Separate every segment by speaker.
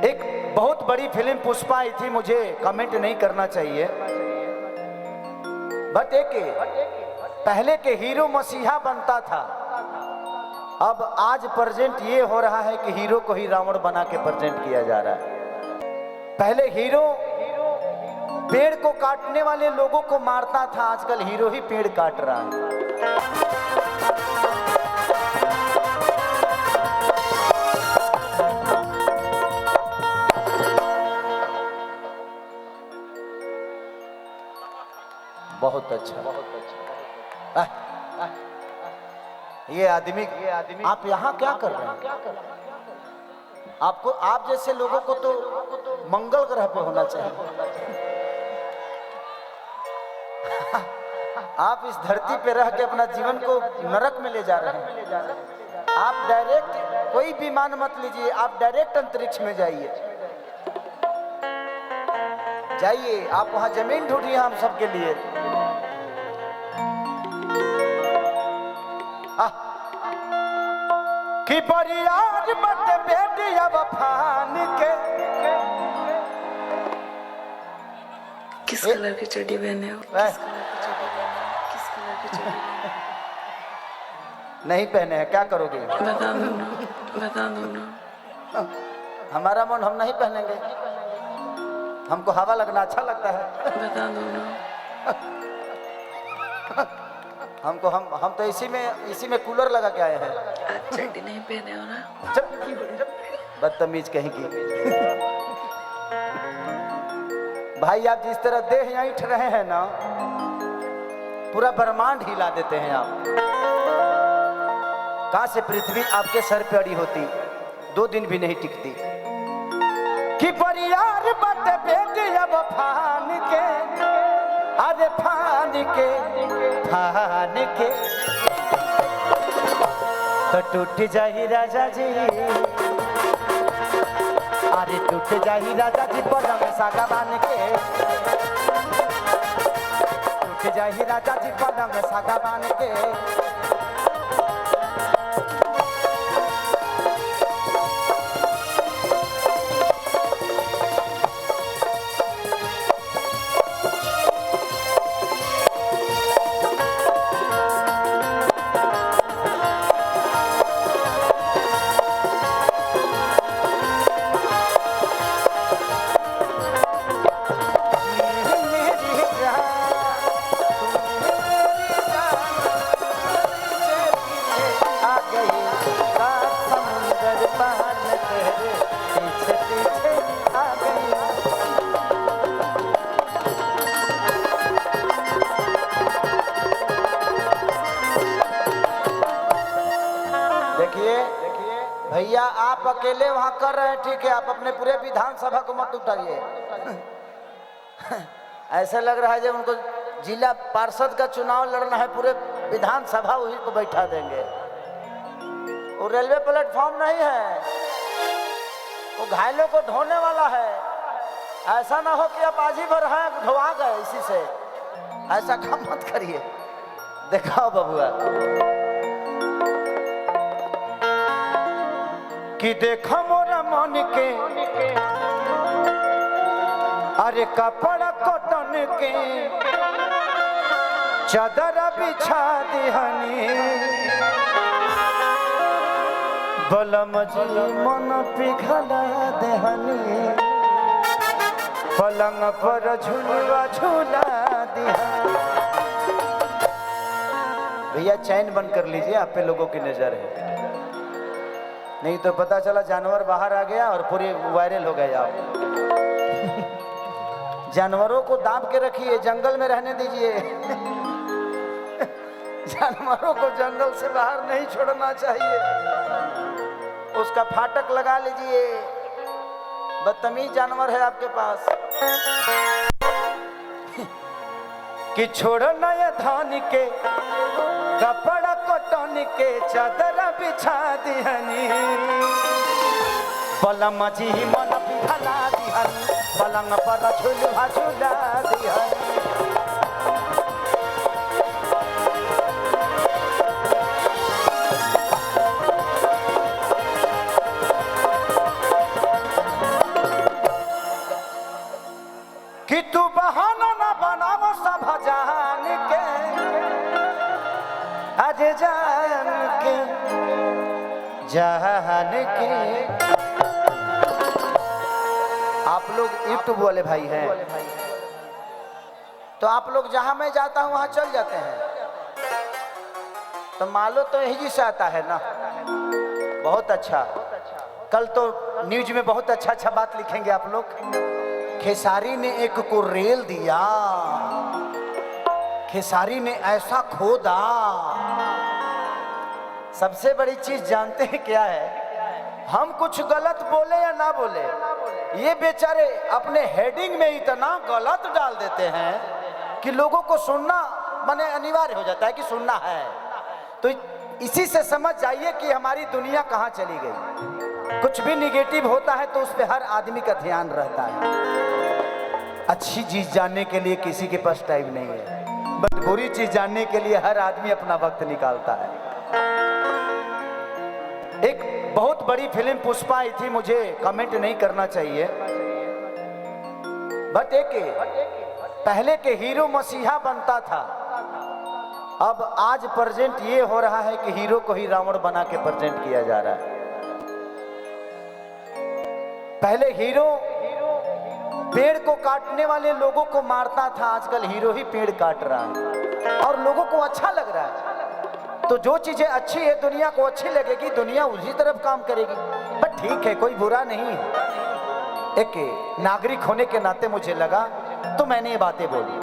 Speaker 1: एक बहुत बड़ी फिल्म पुष्पा आई थी, मुझे कमेंट नहीं करना चाहिए, बट एक पहले के हीरो मसीहा बनता था, अब आज प्रेजेंट ये हो रहा है कि हीरो को ही रावण बना के प्रेजेंट किया जा रहा है। पहले हीरो पेड़ को काटने वाले लोगों को मारता था, आजकल हीरो ही पेड़ काट रहा है। बहुत अच्छा, बहुत अच्छा। ये आदमी आप यहाँ क्या कर रहे हैं? आपको, आप जैसे लोगों को तो मंगल ग्रह पे होना चाहिए। आप इस धरती पे रह के अपना जीवन को नरक में ले जा रहे हैं। आप डायरेक्ट कोई विमान मत लीजिए, आप डायरेक्ट अंतरिक्ष में जाइए, जाइए, आप वहां जमीन ढूंढिए हम सबके लिए। कि परियार मत बेटिया वफान के।
Speaker 2: किस कलर की चड्डी पहने हो? किस कलर की चड्डी?
Speaker 1: नहीं पहने हैं, क्या करोगे?
Speaker 2: बता दो ना, बता दो ना।
Speaker 1: हमारा मन, हम नहीं पहनेंगे, हमको हवा लगना अच्छा लगता है।
Speaker 2: बता दो ना।
Speaker 1: हमको, हम तो इसी में कूलर लगा के आए हैं।
Speaker 2: आप चड्डी नहीं पहने हो ना?
Speaker 1: बदतमीज कहीं की। भाई आप जिस तरह देह यहाँ उठ रहे हैं ना, पूरा ब्रह्मांड हिला देते हैं आप। कहां से पृथ्वी आपके सर पे अड़ी होती, 2 दिन भी नहीं टिकती। कि परियार बट बेटे अब फान के, अरे फान के, फान के तो टूट जाही राजा जी, अरे टूट जाही राजा जी पलंग सागा बान के, टूट जाही राजा जी पलंग सागा बान के। भैया आप अकेले वहां कर रहे हैं, ठीक है, आप अपने पूरे विधानसभा को मत उठाइए। ऐसा लग रहा है जब उनको जिला पार्षद का चुनाव लड़ना है, पूरे विधानसभा वही को बैठा देंगे। वो रेलवे प्लेटफॉर्म नहीं है, वो घायलों को ढोने वाला है। ऐसा ना हो कि आप आज ही भर हैं ढोआ गए इसी से, ऐसा काम मत करिए। दिखाओ बबुआ कि देखो मोरा मन के, अरे कपड़ा कॉटन के चादर बिछा दिहनी, बलम जी मन पिघला देहनी, पलंग पर झुलवा झूला दिहनी। भैया चैन बंद कर लीजिए, आप पे लोगों की नजर है, नहीं तो पता चला जानवर बाहर आ गया और पूरी वायरल हो गए आप। जानवरों को दाब के रखिए, जंगल में रहने दीजिए। जानवरों को जंगल से बाहर नहीं छोड़ना चाहिए, उसका फाटक लगा लीजिए। बदतमीज जानवर है आपके पास। कि छोड़ो नया धान के कपड़ा कॉटन के चादर बिछा दिहनी, बलम जी मन पिघला दिहनी, पलंग पर झुलवा झूला दिहनी। कि तू बहाना ना बनावो सब जान के, अरे जान के जान के। आप लोग यूट्यूब वाले भाई हैं तो आप लोग जहां मैं जाता हूं वहां चल जाते हैं, तो मालो तो यही से आता है ना। बहुत अच्छा, कल तो न्यूज में बहुत अच्छा अच्छा बात लिखेंगे आप लोग। खेसारी ने एक को रेल दिया, खेसारी ने ऐसा खोदा। सबसे बड़ी चीज जानते हैं क्या है, हम कुछ गलत बोले या ना बोले, ये बेचारे अपने हेडिंग में इतना गलत डाल देते हैं कि लोगों को सुनना माने अनिवार्य हो जाता है कि सुनना है। तो इसी से समझ जाइए कि हमारी दुनिया कहाँ चली गई। कुछ भी निगेटिव होता है तो उस पर हर आदमी का ध्यान रहता है। अच्छी चीज जानने के लिए किसी के पास टाइम नहीं है, बट बुरी चीज जानने के लिए हर आदमी अपना वक्त निकालता है। एक बहुत बड़ी फिल्म पुष्पा आई थी, मुझे कमेंट नहीं करना चाहिए, बट एक पहले के हीरो मसीहा बनता था, अब आज प्रेजेंट ये हो रहा है कि हीरो को ही रावण बना के प्रेजेंट किया जा रहा है। पहले हीरो पेड़ को काटने वाले लोगों को मारता था, आजकल हीरो ही पेड़ काट रहा है और लोगों को अच्छा लग रहा है। तो जो चीजें अच्छी है दुनिया को अच्छी लगेगी, दुनिया उसी तरफ काम करेगी। बट ठीक है, कोई बुरा नहीं है। एक नागरिक होने के नाते मुझे लगा तो मैंने ये बातें बोली,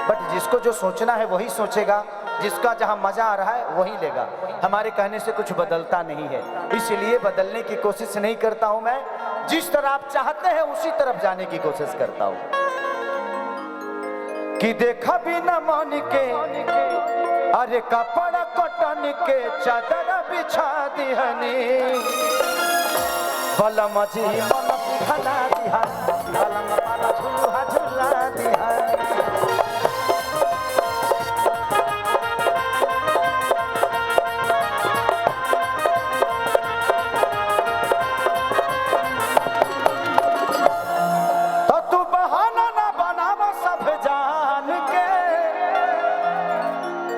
Speaker 1: बट जिसको जो सोचना है वही सोचेगा, जिसका जहां मजा आ रहा है वही लेगा। हमारे कहने से कुछ बदलता नहीं है, इसलिए बदलने की कोशिश नहीं करता हूं मैं। जिस तरह आप चाहते हैं उसी तरफ जाने की कोशिश करता हूं। कि देखा भी न मान के, अरे कपड़ा कटन के चादर बिछा दिहनी, बलम जी मन पिघला दिहा, बलम पाला झुलुहा झुला दिहा। तो तू बहाना ना बनावा सब जान के,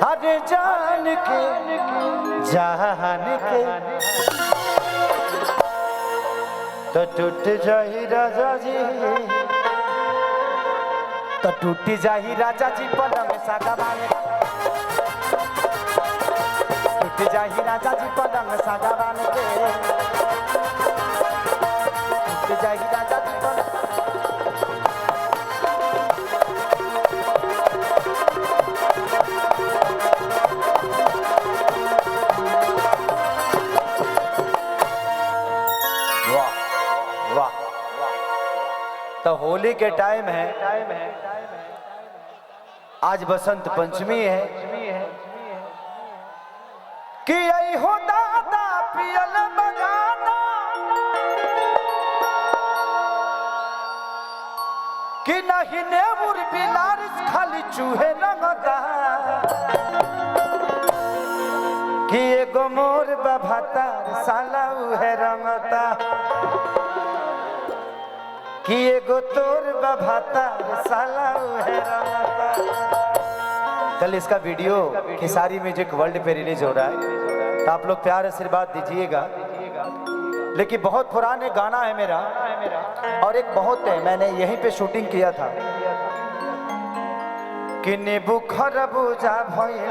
Speaker 1: अरे जान के जान के। तो टूट जाही राजा जी, तो टूट जाही राजा जी पलंग सागवान, टूट जाही राजा जी पलंग सागवान के, टूट जाही राजा जी पलंग। तो होली के टाइम है, आज बसंत पंचमी है, कि आई हो दादा पियल बजाना, कि नहीं नेबुर बिलार खाली चूहे रंगता, कि एगो मोर बभातार साला उहे रंगता, कि एगो तोर बभातार साला उहे रंगता। कल इसका वीडियो खेसारी म्यूजिक वर्ल्ड पे रिलीज हो रहा है, तो आप लोग प्यार आशीर्वाद दीजिएगा। लेकिन बहुत पुराने गाना है मेरा, और एक बहुत है, मैंने यहीं पे शूटिंग किया था। कि नींबू खरबूजा भइल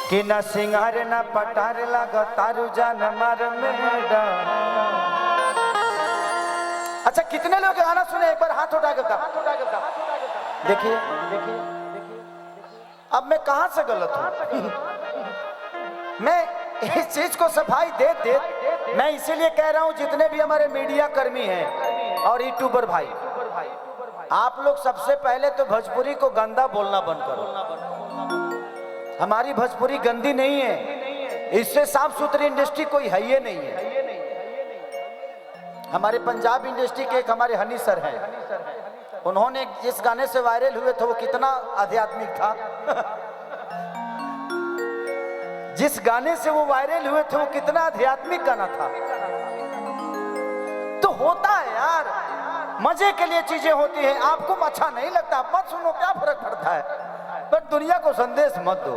Speaker 1: कि न सिंगार न पटार लगा तारू जान मार मेरा। अच्छा, कितने लोग गाना सुने? एक बार हाथ उठा के बता। देखिए अब मैं कहां से गलत हूं? मैं इस चीज को सफाई दे मैं इसीलिए कह रहा हूं, जितने भी हमारे मीडिया कर्मी हैं और यूट्यूबर भाई, आप लोग सबसे पहले तो भोजपुरी को गंदा बोलना बंद करो। हमारी भोजपुरी गंदी नहीं है, इससे साफ सुथरी इंडस्ट्री कोई है ही नहीं है। हमारे पंजाब इंडस्ट्री के एक हमारे हनी सर हैं, उन्होंने जिस गाने से वायरल हुए थे वो कितना आध्यात्मिक था। जिस गाने से वो वायरल हुए थे वो कितना आध्यात्मिक गाना था। होता है यार, मजे के लिए चीजें होती हैं। आपको अच्छा नहीं लगता मत सुनो, क्या फर्क पड़ता है, पर दुनिया को संदेश मत दो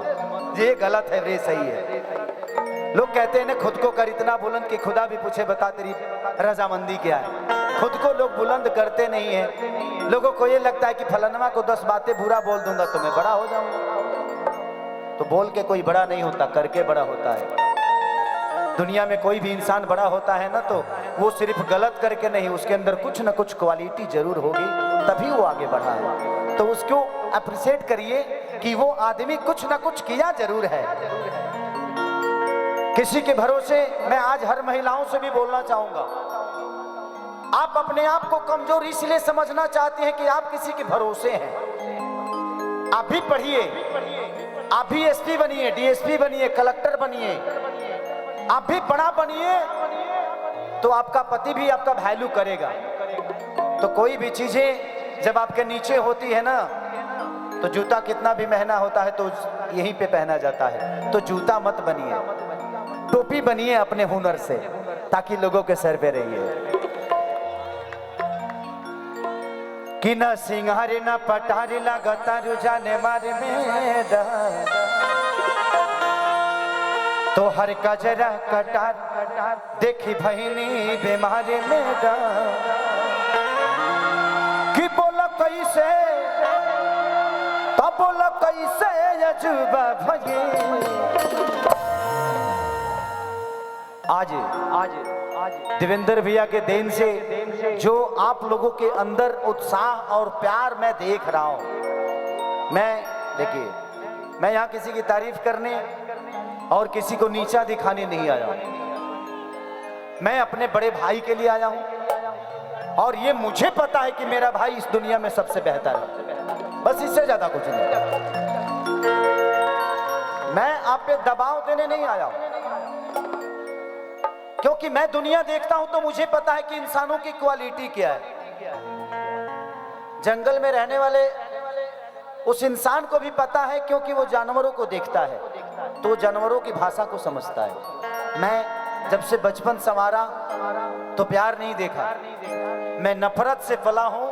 Speaker 1: ये गलत है ये सही है। लोग कहते हैं ना खुद को कर इतना बुलंद कि खुदा भी पूछे बता तेरी रजामंदी क्या है। खुद को लोग बुलंद करते नहीं है। लोगों को ये लगता है कि फलानमा को 10 बातें बुरा बोल दूंगा तो मैं बड़ा हो जाऊंगा। तो बोल के कोई बड़ा नहीं होता, करके बड़ा होता है। दुनिया में कोई भी इंसान बड़ा होता है ना तो वो सिर्फ गलत करके नहीं, उसके अंदर कुछ ना कुछ क्वालिटी जरूर होगी तभी वो आगे बढ़ा है। तो उसको अप्रिशिएट करिए कि वो आदमी कुछ ना कुछ किया जरूर है। किसी के भरोसे मैं आज हर महिलाओं से भी बोलना चाहूंगा, आप अपने आप को कमजोर इसलिए समझना चाहते हैं कि आप किसी के भरोसे हैं। आप भी पढ़िए, आप भी एसपी बनिए, डीएसपी बनिए, कलेक्टर बनिए, आप भी बड़ा बनिए तो आपका पति भी आपका वैल्यू करेगा। तो कोई भी चीजें जब आपके नीचे होती है ना तो जूता कितना भी महंगा होता है तो यहीं पे पहना जाता है। तो जूता मत बनिए, टोपी बनिए अपने हुनर से ताकि लोगों के सर पे रहिए। कि न सिंगार न पटार लगता रुझाने मारे मेरा तो हर कजरा कटार देखी बहनी बीमारी मेरा। कि बोला कैसे तो बोला कैसे अजूबा भगे। आज देवेंद्र भैया के देन से जो आप लोगों के अंदर उत्साह और प्यार मैं देख रहा हूं। मैं देखिए, मैं यहाँ किसी की तारीफ करने और किसी को नीचा दिखाने नहीं आया हूं। मैं अपने बड़े भाई के लिए आया हूं और ये मुझे पता है कि मेरा भाई इस दुनिया में सबसे बेहतर है, बस इससे ज्यादा कुछ नहीं। मैं आप पे दबाव देने नहीं आया हूं, क्योंकि मैं दुनिया देखता हूं तो मुझे पता है कि इंसानों की क्वालिटी क्या है। जंगल में रहने वाले उस इंसान को भी पता है, क्योंकि वो जानवरों को देखता है तो जानवरों की भाषा को समझता है। मैं जब से बचपन संवारा तो प्यार नहीं देखा, मैं नफरत से पला हूं,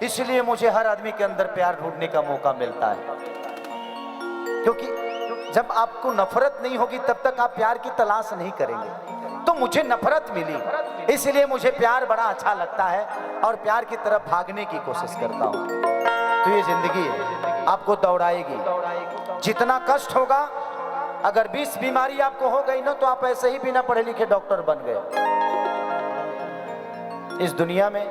Speaker 1: इसलिए मुझे हर आदमी के अंदर प्यार ढूंढने का मौका मिलता है। क्योंकि जब आपको नफरत नहीं होगी तब तक आप प्यार की तलाश नहीं करेंगे। तो मुझे नफरत मिली, इसलिए मुझे प्यार बड़ा अच्छा लगता है और प्यार की तरफ भागने की कोशिश करता हूं। तो ये जिंदगी है, आपको दौड़ाएगी। जितना कष्ट होगा, अगर 20 बीमारी आपको हो गई ना तो आप ऐसे ही बिना पढ़े लिखे डॉक्टर बन गए। इस दुनिया में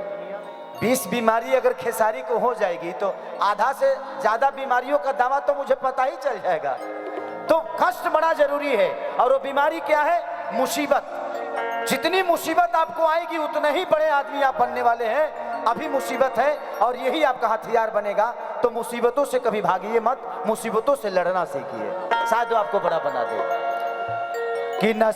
Speaker 1: 20 बीमारी अगर खेसारी को हो जाएगी तो आधा से ज्यादा बीमारियों का दावा तो मुझे पता ही चल जाएगा। तो कष्ट बड़ा जरूरी है। और वो बीमारी क्या है? मुसीबत। जितनी मुसीबत आपको आएगी उतने ही बड़े आदमी आप बनने वाले हैं। अभी मुसीबत है और यही आपका हथियार बनेगा। तो मुसीबतों से कभी भागिए मत, मुसीबतों से लड़ना सीखिए, शायद वो आपको बड़ा बना दे। कि न